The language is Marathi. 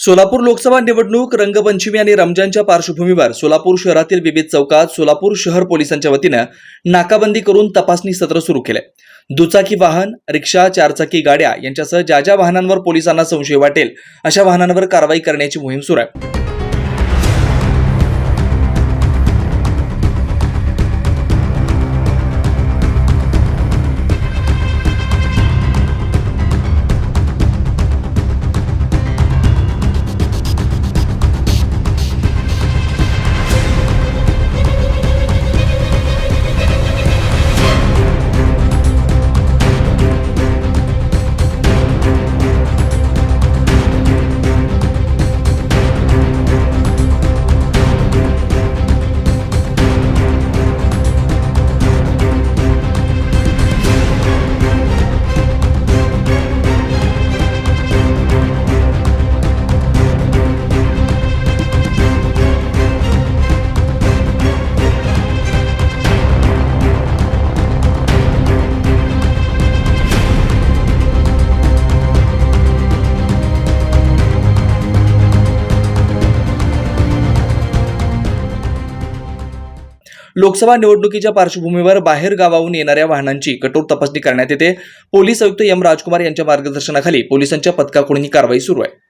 सोलापूर लोकसभा निवडणूक रंगपंचमी आणि रमजानच्या पार्श्वभूमीवर सोलापूर शहरातील विविध चौकात सोलापूर शहर पोलिसांच्या वतीनं नाकाबंदी करून तपासणी सत्र सुरू केले। दुचाकी वाहन, रिक्षा, चारचाकी गाड्या यांच्यासह ज्या ज्या वाहनांवर पोलिसांना संशय वाटेल अशा वाहनांवर कारवाई करण्याची मोहीम सुरू आहे। लोकसभा निवडणुकीच्या पार्श्वभूमीवर बाहेर गावाहून येणाऱ्या वाहनांची कठोर तपासणी करण्यात येते। पोलीस आयुक्त एम राजकुमार यांच्या मार्गदर्शनाखाली पोलिसांच्या पथकाकडून ही कारवाई सुरू आहे।